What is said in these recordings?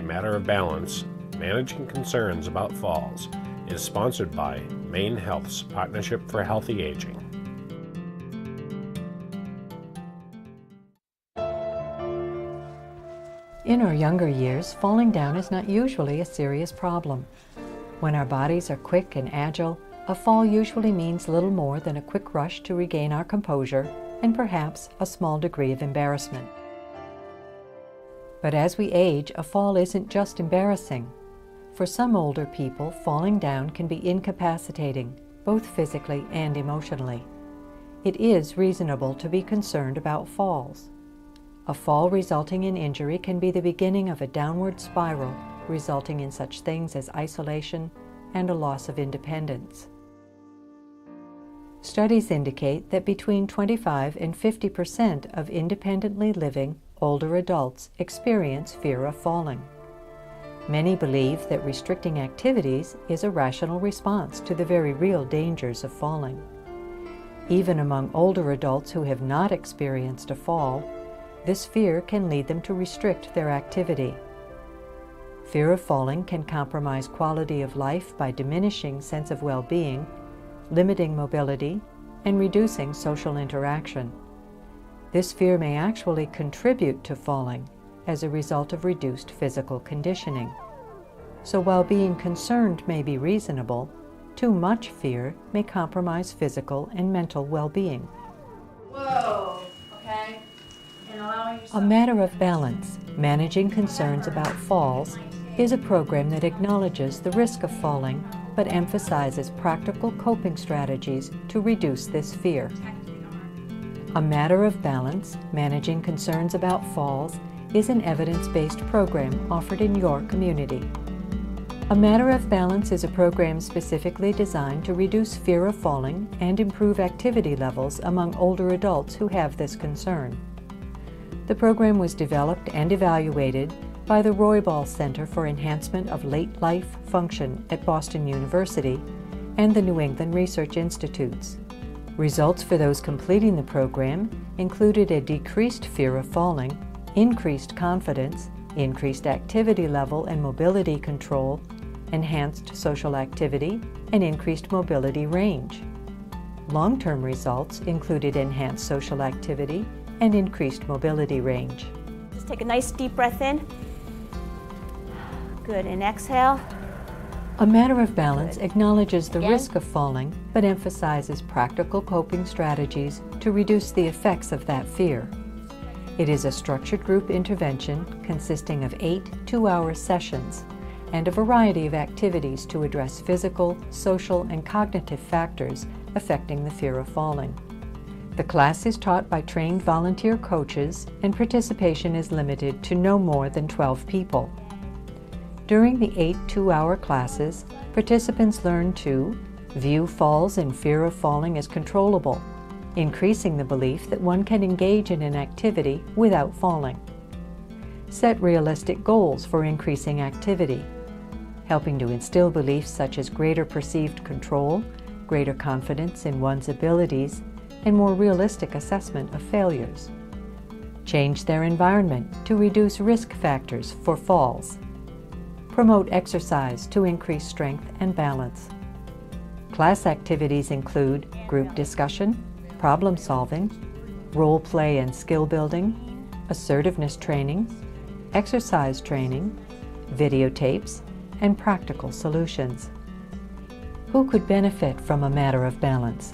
Matter of Balance, Managing Concerns About Falls, is sponsored by Maine Health's Partnership for Healthy Aging. In our younger years, falling down is not usually a serious problem. When our bodies are quick and agile, a fall usually means little more than a quick rush to regain our composure and perhaps a small degree of embarrassment. But as we age, a fall isn't just embarrassing. For some older people, falling down can be incapacitating, both physically and emotionally. It is reasonable to be concerned about falls. A fall resulting in injury can be the beginning of a downward spiral, resulting in such things as isolation and a loss of independence. Studies indicate that between 25 and 50% of independently living older adults experience fear of falling. Many believe that restricting activities is a rational response to the very real dangers of falling. Even among older adults who have not experienced a fall, this fear can lead them to restrict their activity. Fear of falling can compromise quality of life by diminishing sense of well-being, limiting mobility, and reducing social interaction. This fear may actually contribute to falling as a result of reduced physical conditioning. So while being concerned may be reasonable, too much fear may compromise physical and mental well-being. Whoa, okay. And allowing yourself... A Matter of Balance, Managing Concerns About Falls, is a program that acknowledges the risk of falling but emphasizes practical coping strategies to reduce this fear. A Matter of Balance, Managing Concerns About Falls is an evidence-based program offered in your community. A Matter of Balance is a program specifically designed to reduce fear of falling and improve activity levels among older adults who have this concern. The program was developed and evaluated by the Roybal Center for Enhancement of Late Life Function at Boston University and the New England Research Institutes. Results for those completing the program included a decreased fear of falling, increased confidence, increased activity level and mobility control, enhanced social activity, and increased mobility range. Long-term results included enhanced social activity and increased mobility range. Just take a nice deep breath in. Good, and exhale. A Matter of Balance acknowledges the risk of falling, but emphasizes practical coping strategies to reduce the effects of that fear. It is a structured group intervention consisting of 8 two-hour sessions and a variety of activities to address physical, social, and cognitive factors affecting the fear of falling. The class is taught by trained volunteer coaches, and participation is limited to no more than 12 people. During the 8 two-hour classes, participants learn to view falls and fear of falling as controllable, increasing the belief that one can engage in an activity without falling. Set realistic goals for increasing activity, helping to instill beliefs such as greater perceived control, greater confidence in one's abilities, and more realistic assessment of failures. Change their environment to reduce risk factors for falls. Promote exercise to increase strength and balance. Class activities include group discussion, problem solving, role play and skill building, assertiveness training, exercise training, videotapes, and practical solutions. Who could benefit from A Matter of Balance?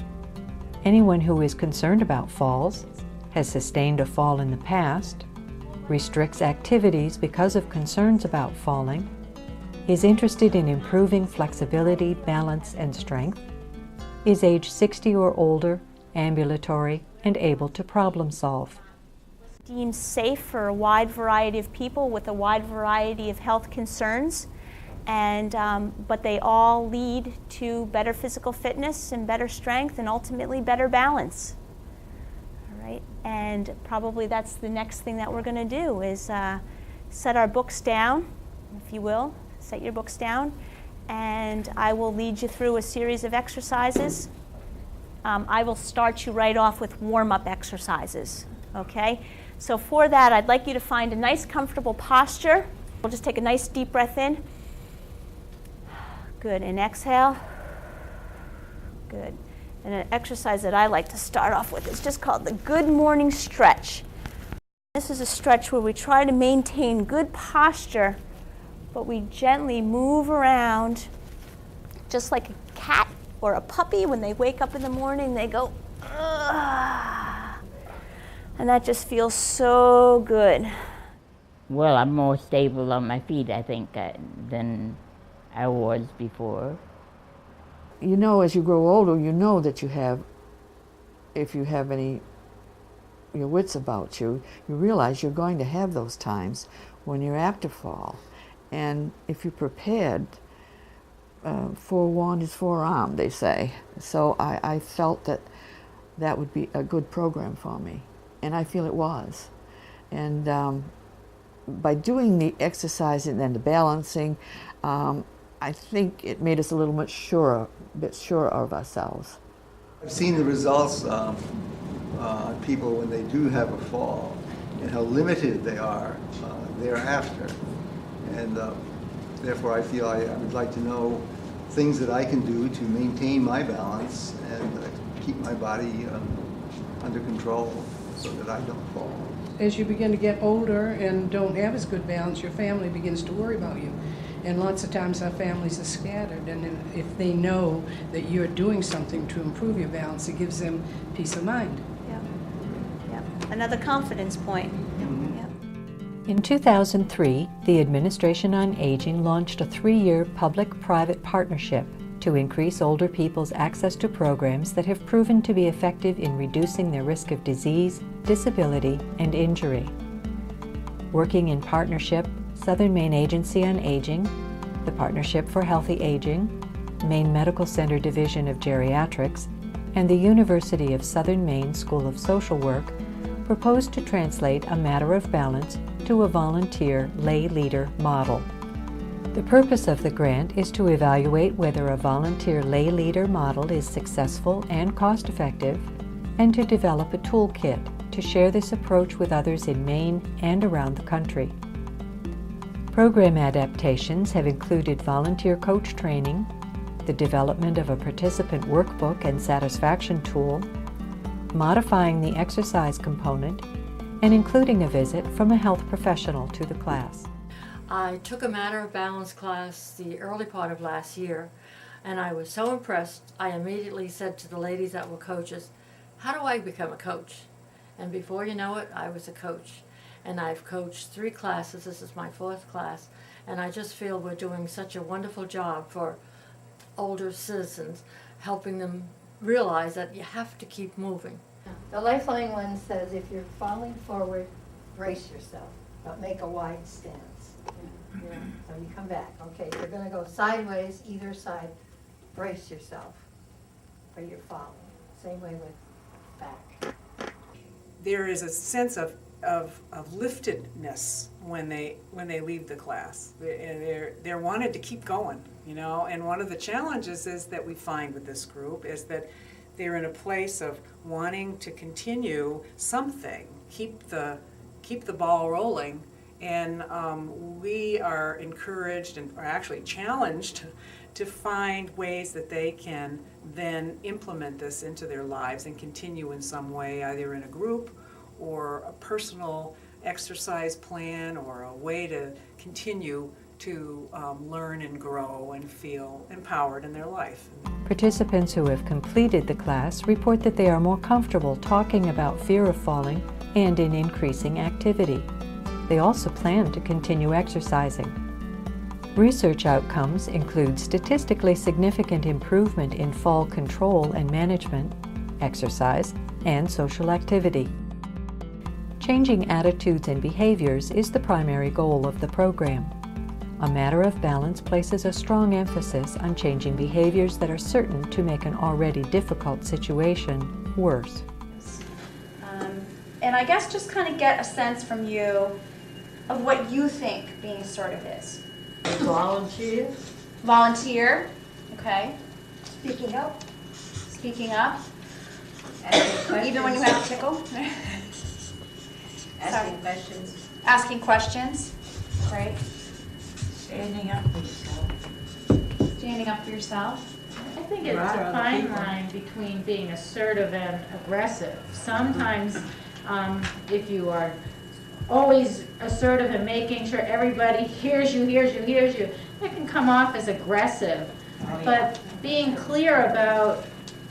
Anyone who is concerned about falls, has sustained a fall in the past, restricts activities because of concerns about falling, is interested in improving flexibility, balance, and strength, is age 60 or older, ambulatory, and able to problem solve. Deemed safe for a wide variety of people with a wide variety of health concerns, and but they all lead to better physical fitness and better strength and ultimately better balance. All right, and probably that's the next thing that we're going to do is set our books down, if you will. Set your books down, and I will lead you through a series of exercises. I will start you right off with warm-up exercises, okay? So for that, I'd like you to find a nice, comfortable posture. We'll just take a nice deep breath in. Good, and exhale. Good. And an exercise that I like to start off with is just called the Good Morning Stretch. This is a stretch where we try to maintain good posture, but we gently move around just like a cat or a puppy. When they wake up in the morning, they go, ugh. And that just feels so good. Well, I'm more stable on my feet, I think, than I was before. You know, as you grow older, you know that you have, if you have any your wits about you, you realize you're going to have those times when you're apt to fall. And if you're prepared, forewarned is forearmed, they say. So I felt that that would be a good program for me, and I feel it was. And by doing the exercising and the balancing, I think it made us a little bit surer of ourselves. I've seen the results on people when they do have a fall and how limited they are thereafter. And therefore I feel I would like to know things that I can do to maintain my balance and keep my body under control so that I don't fall. As you begin to get older and don't have as good balance, your family begins to worry about you. And lots of times our families are scattered, and if they know that you're doing something to improve your balance, it gives them peace of mind. Yeah. Yeah. Another confidence point. Yeah. In 2003, the Administration on Aging launched a 3-year public-private partnership to increase older people's access to programs that have proven to be effective in reducing their risk of disease, disability, and injury. Working in partnership, Southern Maine Agency on Aging, the Partnership for Healthy Aging, Maine Medical Center Division of Geriatrics, and the University of Southern Maine School of Social Work proposed to translate a matter of balance to a volunteer lay leader model. The purpose of the grant is to evaluate whether a volunteer lay leader model is successful and cost-effective, and to develop a toolkit to share this approach with others in Maine and around the country. Program adaptations have included volunteer coach training, the development of a participant workbook and satisfaction tool, modifying the exercise component, and including a visit from a health professional to the class. I took a Matter of Balance class the early part of last year, and I was so impressed, I immediately said to the ladies that were coaches, how do I become a coach? And before you know it, I was a coach. And I've coached 3 classes. This is my 4th class. And I just feel we're doing such a wonderful job for older citizens, helping them realize that you have to keep moving. The lifeline one says if you're falling forward, brace yourself, but make a wide stance. Yeah. So you come back. Okay, you're going to go sideways, either side. Brace yourself, or you're falling. Same way with back. There is a sense of liftedness when they leave the class. They're wanted to keep going, you know. And one of the challenges is that we find with this group is that they're in a place of wanting to continue something, keep the ball rolling. And we are encouraged and are actually challenged to find ways that they can then implement this into their lives and continue in some way, either in a group or a personal exercise plan or a way to continue to learn and grow and feel empowered in their life. Participants who have completed the class report that they are more comfortable talking about fear of falling and in increasing activity. They also plan to continue exercising. Research outcomes include statistically significant improvement in fall control and management, exercise, and social activity. Changing attitudes and behaviors is the primary goal of the program. A Matter of Balance places a strong emphasis on changing behaviors that are certain to make an already difficult situation worse. And I guess just kind of get a sense from you of what you think being assertive is. Volunteer. Volunteer, okay. Speaking up. Speaking up. Even when you have a tickle. Asking questions. Asking questions, right. Standing up for yourself. Standing up for yourself? I think it's a fine line between being assertive and aggressive. Sometimes, if you are always assertive and making sure everybody hears you, that can come off as aggressive. But being clear about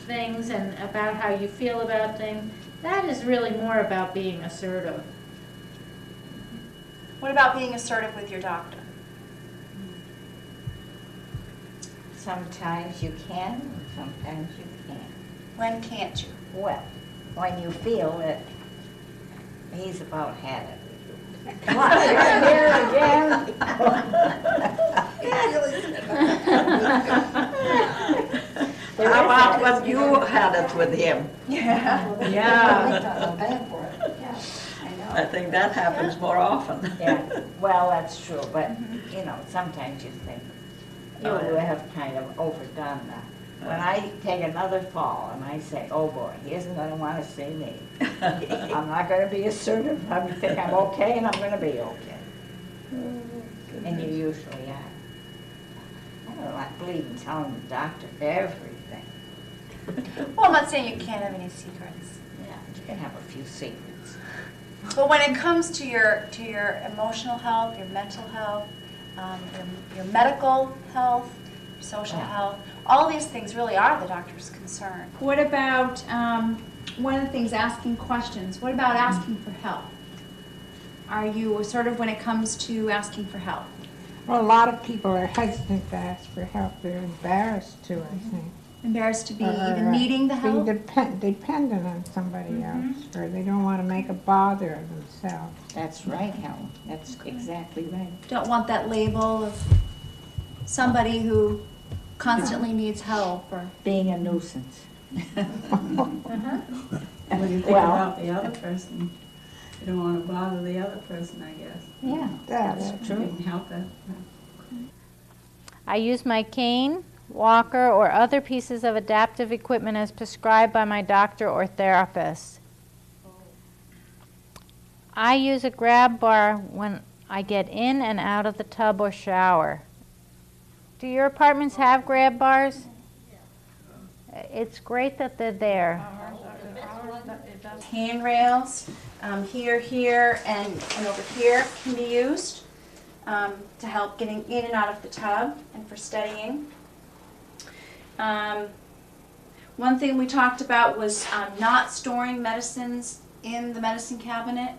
things and about how you feel about things, that is really more about being assertive. What about being assertive with your doctor? Sometimes you can, and sometimes you can't. When can't you? Well, when you feel that he's about had it with you. What, you're here again? How about when you had it with him? Yeah. Yeah. I think that happens more often. Yeah, well, that's true, but, you know, sometimes you think, you have kind of overdone that. When I take another fall and I say, oh boy, he isn't going to want to see me. I'm not going to be assertive. I think I'm okay and I'm going to be okay. And you usually are. I don't like bleeding telling the doctor everything. Well, I'm not saying you can't have any secrets. Yeah, you can have a few secrets. But when it comes to your emotional health, your mental health, your medical health, your social health, all these things really are the doctor's concern. What about, one of the things, asking questions. What about asking for help? Are you assertive when it comes to asking for help? Well, a lot of people are hesitant to ask for help. They're embarrassed to, I think. Embarrassed to be even needing the help? Being dependent on somebody else, or they don't want to make a bother of themselves. That's right, Helen. That's exactly right. Don't want that label of somebody who constantly needs help or being a nuisance. What do you think about the other person? You don't want to bother the other person, I guess. Yeah, that's true. You can help it. I use my cane, walker, or other pieces of adaptive equipment as prescribed by my doctor or therapist. I use a grab bar when I get in and out of the tub or shower. Do your apartments have grab bars? It's great that they're there. handrails, here, and over here can be used to help getting in and out of the tub and for steadying. One thing we talked about was not storing medicines in the medicine cabinet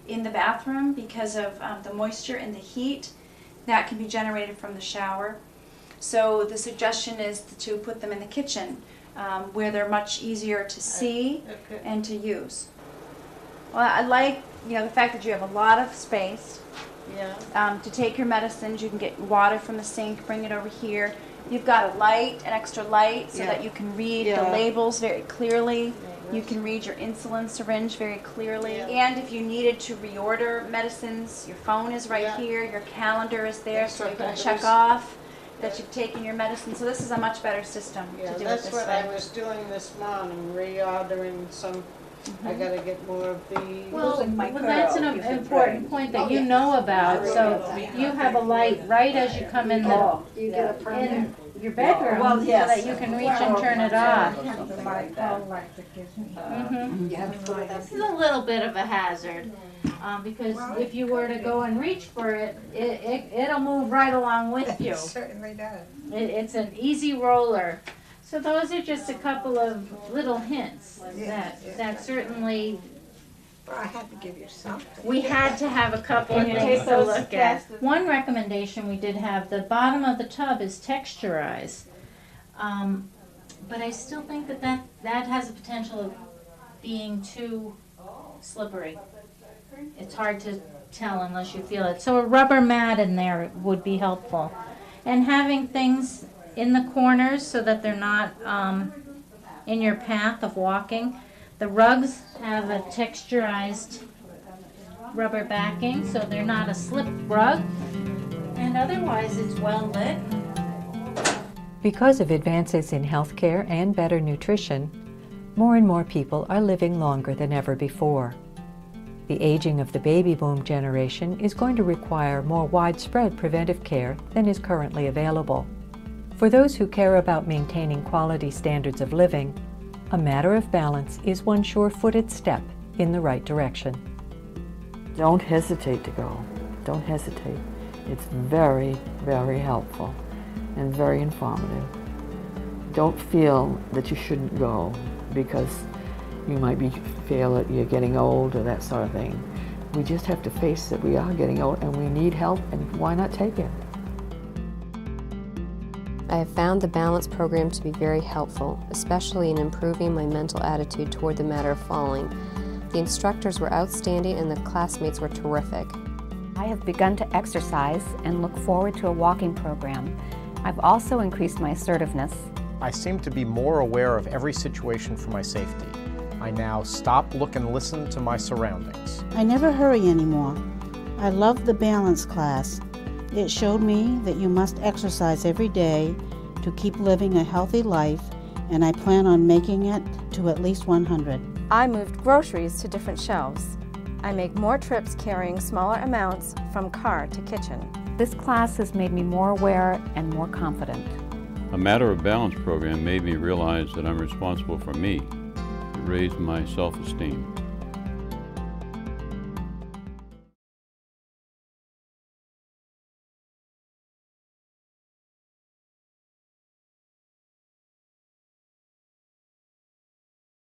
in the bathroom because of the moisture and the heat that can be generated from the shower. So the suggestion is to put them in the kitchen where they're much easier to see and to use. Well, I like the fact that you have a lot of space to take your medicines. You can get water from the sink, bring it over here. You've got a light, an extra light, so that you can read the labels very clearly. You can read your insulin syringe very clearly. And if you needed to reorder medicines, your phone is right here, your calendar is there, so you can check off that you've taken your medicine. So this is a much better system to do it this way. That's what I was doing this morning, reordering some. I got to get more of the. Well, that's an important point that you know about. So you have a light right as you come in your bedroom, so that you can reach and turn it off. This is a little bit of a hazard, because if you were to go and reach for it, it'll move right along with you. It certainly does. It's an easy roller. So those are just a couple of little hints that certainly. Well, I had to give you something. We had to have a couple of things to look at. One recommendation we did have, the bottom of the tub is texturized. But I still think that has the potential of being too slippery. It's hard to tell unless you feel it. So a rubber mat in there would be helpful. And having things in the corners so that they're not in your path of walking. The rugs have a texturized rubber backing, so they're not a slip rug, and otherwise it's well lit. Because of advances in healthcare and better nutrition, more and more people are living longer than ever before. The aging of the baby boom generation is going to require more widespread preventive care than is currently available. For those who care about maintaining quality standards of living, A Matter of Balance is one sure-footed step in the right direction. Don't hesitate to go. Don't hesitate. It's very, very helpful and very informative. Don't feel that you shouldn't go because you might feel that you're getting old or that sort of thing. We just have to face that we are getting old and we need help, and why not take it? I have found the Balance program to be very helpful, especially in improving my mental attitude toward the matter of falling. The instructors were outstanding and the classmates were terrific. I have begun to exercise and look forward to a walking program. I've also increased my assertiveness. I seem to be more aware of every situation for my safety. I now stop, look, and listen to my surroundings. I never hurry anymore. I love the balance class. It showed me that you must exercise every day to keep living a healthy life, and I plan on making it to at least 100. I moved groceries to different shelves. I make more trips carrying smaller amounts from car to kitchen. This class has made me more aware and more confident. A Matter of Balance program made me realize that I'm responsible for me. It raised my self-esteem.